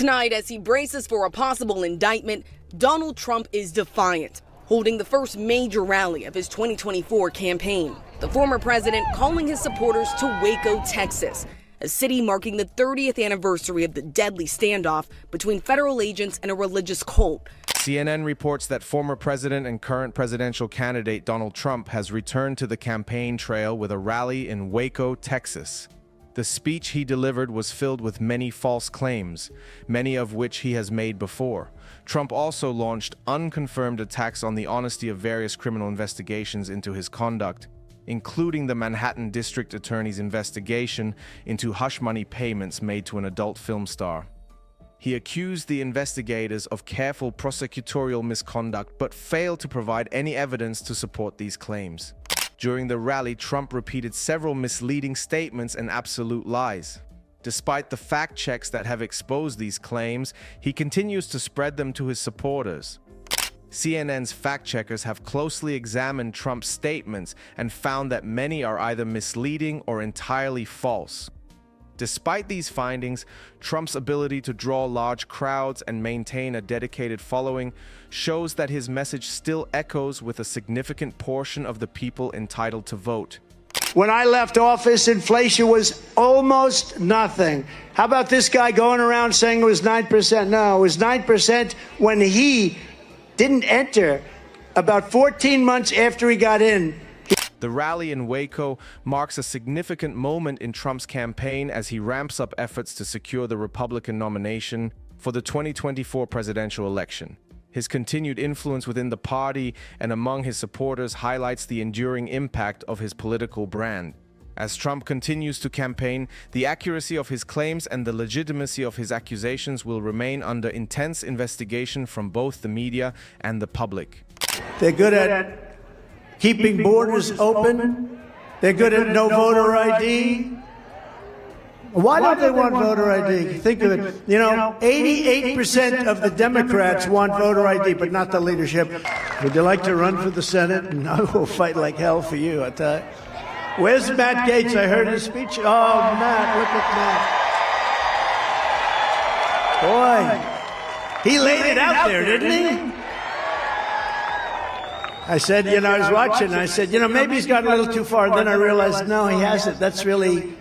Tonight, as he braces for a possible indictment, Donald Trump is defiant, holding the first major rally of his 2024 campaign. The former president calling his supporters to Waco, Texas, a city marking the 30th anniversary of the deadly standoff between federal agents and a religious cult. CNN reports that former president and current presidential candidate Donald Trump has returned to the campaign trail with a rally in Waco, Texas. The speech he delivered was filled with many false claims, many of which he has made before. Trump also launched unconfirmed attacks on the honesty of various criminal investigations into his conduct, including the Manhattan District Attorney's investigation into hush money payments made to an adult film star. He accused the investigators of careful prosecutorial misconduct but failed to provide any evidence to support these claims. During the rally, Trump repeated several misleading statements and absolute lies. Despite the fact checks that have exposed these claims, he continues to spread them to his supporters. CNN's fact checkers have closely examined Trump's statements and found that many are either misleading or entirely false. Despite these findings, Trump's ability to draw large crowds and maintain a dedicated following shows that his message still echoes with a significant portion of the people entitled to vote. When I left office, inflation was almost nothing. How about this guy going around saying it was 9%? No, it was 9% when he didn't enter. About 14 months after he got in. The rally in Waco marks a significant moment in Trump's campaign as he ramps up efforts to secure the Republican nomination for the 2024 presidential election. His continued influence within the party and among his supporters highlights the enduring impact of his political brand. As Trump continues to campaign, the accuracy of his claims and the legitimacy of his accusations will remain under intense investigation from both the media and the public. They're good at keeping borders open. They're good at no voter ID. Why don't they want voter ID? Think of it. 88% of the Democrats want voter ID, but not the leadership. Would you like to run for the Senate? And I will fight like hell for you, I tell you. Where's Matt Gaetz? I heard his speech. Oh, Matt, look at Matt. Boy, he laid it out there, didn't he? I said, I was watching, and I said, maybe he's gotten a little too far. And then I realized, no, he hasn't. That's really,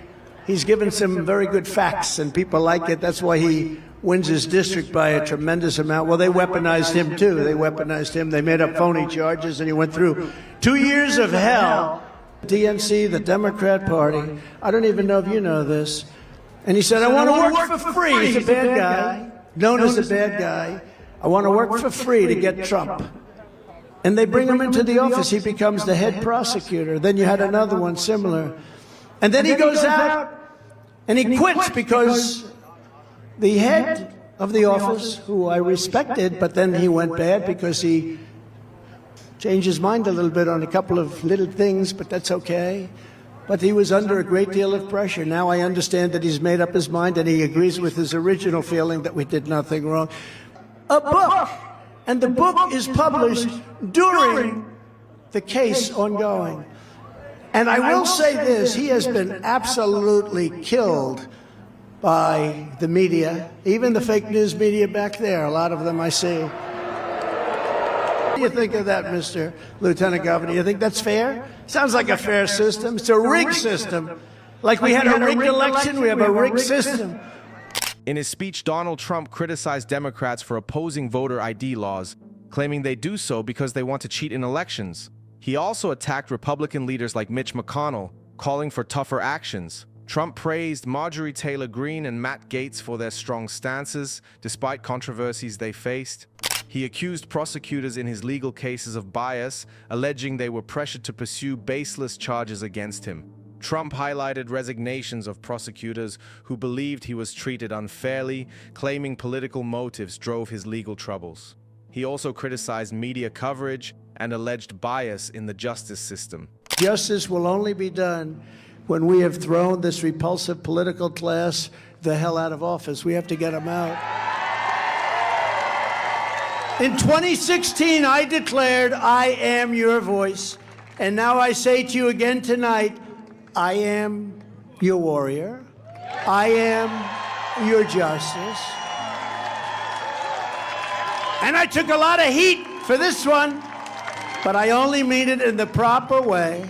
he's given some very good facts, and people like it. That's why he wins his district by a tremendous amount. Well, they weaponized him, too. They weaponized him. They made up phony charges, and he went through 2 years of hell. DNC, the Democrat Party, I don't even know if you know this. And he said, I want to work for free. He's a bad guy, known as a bad guy. I want to work for free to get Trump. And they bring him into the office. He becomes the head prosecutor. Then you had another one similar. And then he goes out and he quits because the head of the office, who I respected, but then he went bad because he changed his mind a little bit on a couple of little things, but that's okay. But he was under a great deal of pressure. Now I understand that he's made up his mind and he agrees with his original feeling that we did nothing wrong. A book. And the book is published during the case ongoing. And I will say this, he has been absolutely killed by the media, even the fake news media back there, a lot of them I see. What do you think of that, Mr. Lieutenant Governor? You think that's fair? Sounds like a fair system. It's a rigged system. Like we had a rigged election, we have a rigged system. In his speech, Donald Trump criticized Democrats for opposing voter ID laws, claiming they do so because they want to cheat in elections. He also attacked Republican leaders like Mitch McConnell, calling for tougher actions. Trump praised Marjorie Taylor Greene and Matt Gaetz for their strong stances, despite controversies they faced. He accused prosecutors in his legal cases of bias, alleging they were pressured to pursue baseless charges against him. Trump highlighted resignations of prosecutors who believed he was treated unfairly, claiming political motives drove his legal troubles. He also criticized media coverage and alleged bias in the justice system. Justice will only be done when we have thrown this repulsive political class the hell out of office. We have to get them out. In 2016, I declared, I am your voice. And now I say to you again tonight, I am your warrior. I am your justice. And I took a lot of heat for this one, but I only mean it in the proper way.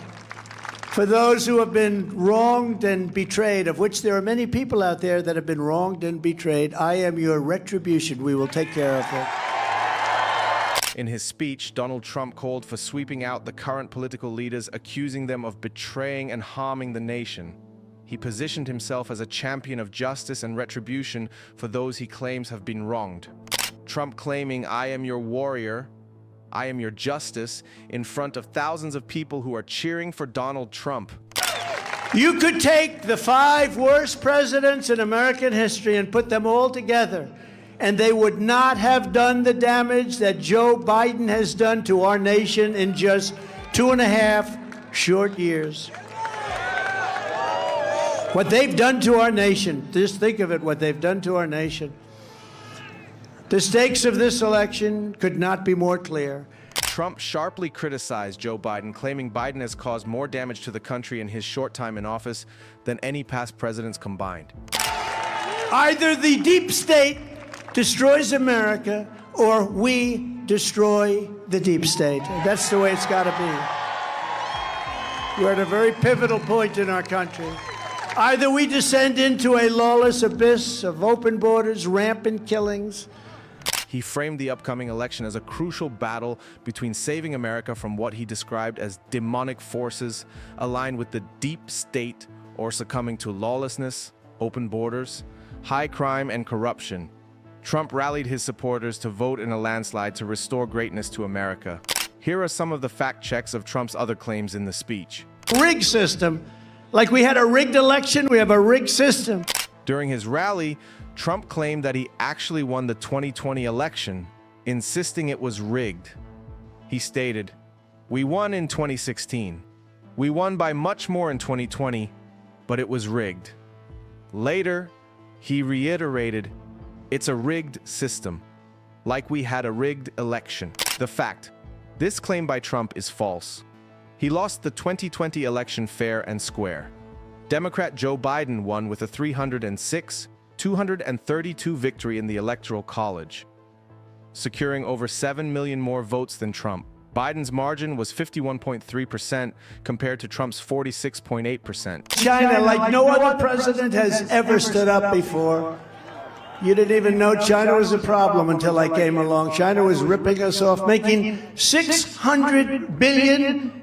For those who have been wronged and betrayed, of which there are many people out there that have been wronged and betrayed, I am your retribution. We will take care of it. In his speech, Donald Trump called for sweeping out the current political leaders, accusing them of betraying and harming the nation. He positioned himself as a champion of justice and retribution for those he claims have been wronged. Trump claiming, "I am your warrior, I am your justice," in front of thousands of people who are cheering for Donald Trump. You could take the 5 worst presidents in American history and put them all together, and they would not have done the damage that Joe Biden has done to our nation in just 2.5 short years. What they've done to our nation, just think of it, what they've done to our nation. The stakes of this election could not be more clear. Trump sharply criticized Joe Biden, claiming Biden has caused more damage to the country in his short time in office than any past presidents combined. Either the deep state destroys America or we destroy the deep state. That's the way it's got to be. We're at a very pivotal point in our country. Either we descend into a lawless abyss of open borders, rampant killings. He framed the upcoming election as a crucial battle between saving America from what he described as demonic forces aligned with the deep state, or succumbing to lawlessness, open borders, high crime, and corruption. Trump rallied his supporters to vote in a landslide to restore greatness to America. Here are some of the fact checks of Trump's other claims in the speech. Rigged system. Like we had a rigged election, we have a rigged system. During his rally, Trump claimed that he actually won the 2020 election, insisting it was rigged. He stated, "We won in 2016. We won by much more in 2020, but it was rigged." Later, he reiterated, "It's a rigged system, like we had a rigged election." The fact, this claim by Trump is false. He lost the 2020 election fair and square. Democrat Joe Biden won with a 306-232 victory in the Electoral College, securing over 7 million more votes than Trump. Biden's margin was 51.3% compared to Trump's 46.8%. China, like no other president has ever stood up before. You didn't even know China was a problem until I came along. China was ripping us off, making $600 billion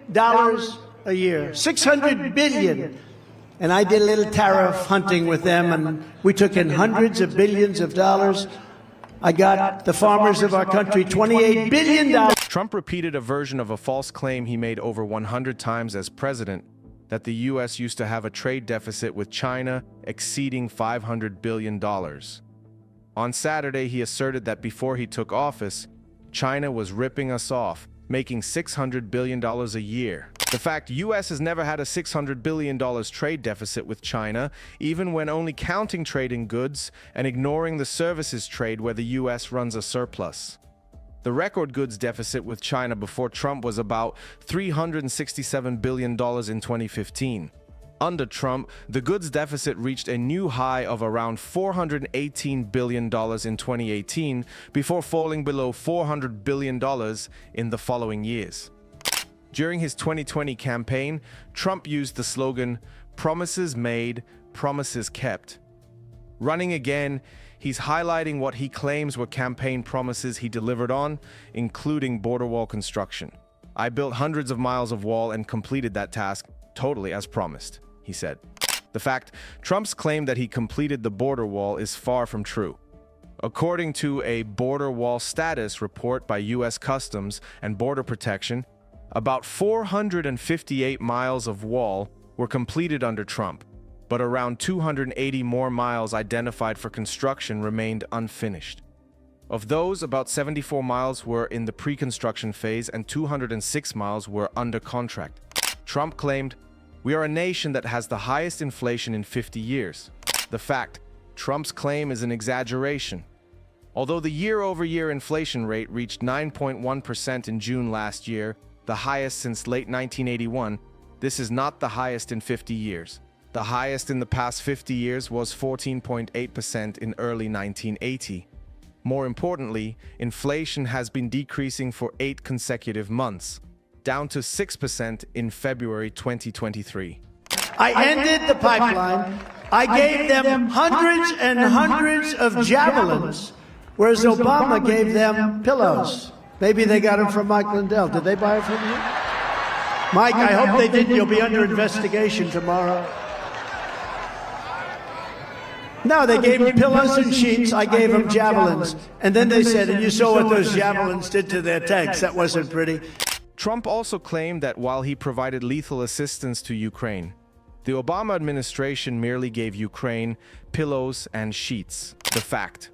a year. $600 billion. And I did a little tariff hunting with them, and we took in hundreds of billions of dollars. I got the farmers of our country $28 billion. Trump repeated a version of a false claim he made over 100 times as president, that the U.S. used to have a trade deficit with China exceeding $500 billion. On Saturday, he asserted that before he took office, China was ripping us off, making $600 billion a year. The fact U.S. has never had a $600 billion trade deficit with China, even when only counting trade in goods and ignoring the services trade where the U.S. runs a surplus. The record goods deficit with China before Trump was about $367 billion in 2015. Under Trump, the goods deficit reached a new high of around $418 billion in 2018 before falling below $400 billion in the following years. During his 2020 campaign, Trump used the slogan, "Promises made, promises kept." Running again, he's highlighting what he claims were campaign promises he delivered on, including border wall construction. "I built hundreds of miles of wall and completed that task totally as promised," he said. The fact, Trump's claim that he completed the border wall is far from true. According to a border wall status report by U.S. Customs and Border Protection, about 458 miles of wall were completed under Trump, but around 280 more miles identified for construction remained unfinished. Of those, about 74 miles were in the pre-construction phase and 206 miles were under contract. Trump claimed, "We are a nation that has the highest inflation in 50 years. The fact, Trump's claim is an exaggeration. Although the year-over-year inflation rate reached 9.1% in June last year, the highest since late 1981, this is not the highest in 50 years. The highest in the past 50 years was 14.8% in early 1980. More importantly, inflation has been decreasing for 8 consecutive months, down to 6% in February 2023. I ended the pipeline. I gave them hundreds and hundreds of javelins, whereas Obama gave them pillows. Maybe they got them from Mike Lindell. Did they buy it from you? Mike, I hope they didn't. You'll be under investigation tomorrow. No, they gave him pillows and sheets. I gave them javelins. And then they said, and you saw what those javelins did to their tanks. That wasn't pretty. Trump also claimed that while he provided lethal assistance to Ukraine, the Obama administration merely gave Ukraine pillows and sheets. The fact.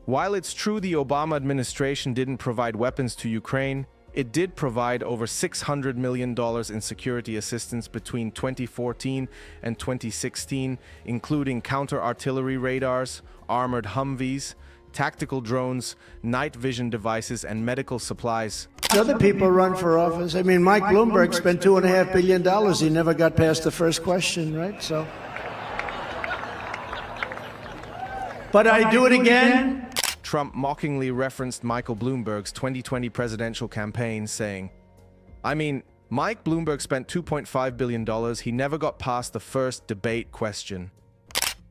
While it's true the Obama administration didn't provide weapons to Ukraine, it did provide over $600 million in security assistance between 2014 and 2016, including counter-artillery radars, armored Humvees, tactical drones, night vision devices, and medical supplies. Other people run for office. I mean, Mike Bloomberg spent $2.5 billion. He never got past the first question, right? So, but I do it again. Trump mockingly referenced Michael Bloomberg's 2020 presidential campaign, saying, I mean, Mike Bloomberg spent $2.5 billion. He never got past the first debate question.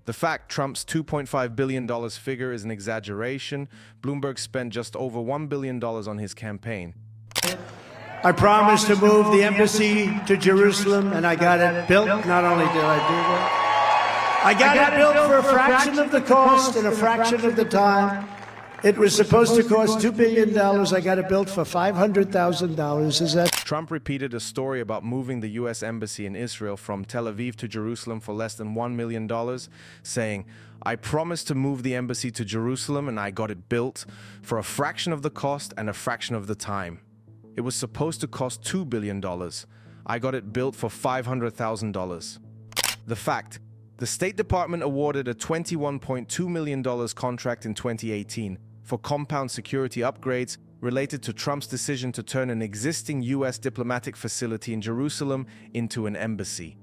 The fact Trump's $2.5 billion figure is an exaggeration. Bloomberg spent just over $1 billion on his campaign. I promised to move the embassy to Jerusalem, and I got it built. Not only did I do that, I got it built for a fraction of the cost and a fraction of the time. It was supposed to cost $2 billion. I got it built for $500,000. Is that? Trump repeated a story about moving the U.S. Embassy in Israel from Tel Aviv to Jerusalem for less than $1 million, saying, I promised to move the embassy to Jerusalem and I got it built for a fraction of the cost and a fraction of the time. It was supposed to cost $2 billion. I got it built for $500,000. The fact, the State Department awarded a $21.2 million contract in 2018 for compound security upgrades related to Trump's decision to turn an existing U.S. diplomatic facility in Jerusalem into an embassy.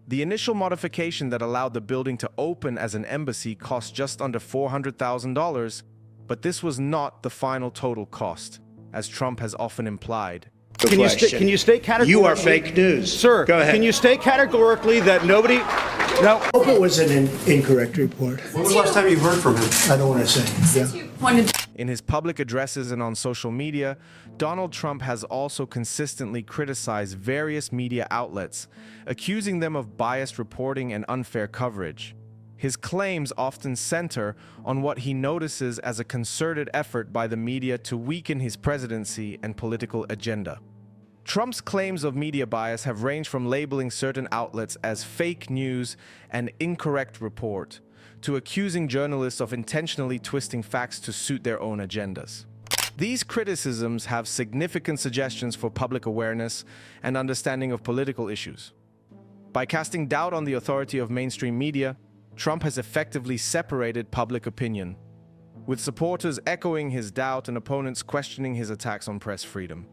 The initial modification that allowed the building to open as an embassy cost just under $400,000, but this was not the final total cost, as Trump has often implied. Can you state categorically? You are fake news. Sir, go ahead. Can you state categorically that nobody... No. I hope it was an incorrect report. When was the last time you heard from him? I don't want to say. Yeah. In his public addresses and on social media, Donald Trump has also consistently criticized various media outlets, accusing them of biased reporting and unfair coverage. His claims often center on what he notices as a concerted effort by the media to weaken his presidency and political agenda. Trump's claims of media bias have ranged from labeling certain outlets as fake news and incorrect report, to accusing journalists of intentionally twisting facts to suit their own agendas. These criticisms have significant suggestions for public awareness and understanding of political issues. By casting doubt on the authority of mainstream media, Trump has effectively separated public opinion, with supporters echoing his doubt and opponents questioning his attacks on press freedom.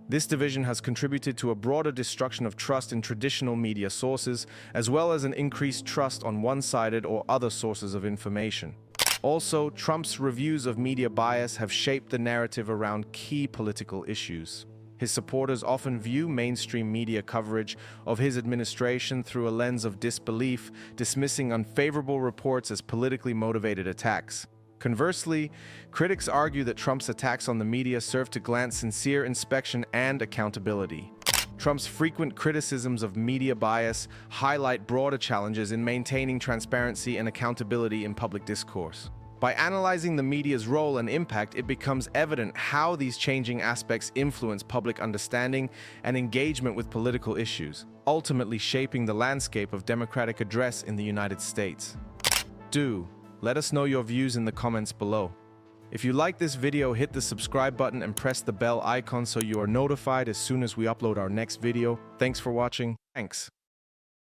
This division has contributed to a broader destruction of trust in traditional media sources, as well as an increased trust on one-sided or other sources of information. Also, Trump's reviews of media bias have shaped the narrative around key political issues. His supporters often view mainstream media coverage of his administration through a lens of disbelief, dismissing unfavorable reports as politically motivated attacks. Conversely, critics argue that Trump's attacks on the media serve to grant sincere inspection and accountability. Trump's frequent criticisms of media bias highlight broader challenges in maintaining transparency and accountability in public discourse. By analyzing the media's role and impact, it becomes evident how these changing aspects influence public understanding and engagement with political issues, ultimately shaping the landscape of democratic address in the United States. Let us know your views in the comments below. If you like this video, hit the subscribe button and press the bell icon so you are notified as soon as we upload our next video. Thanks for watching. Thanks.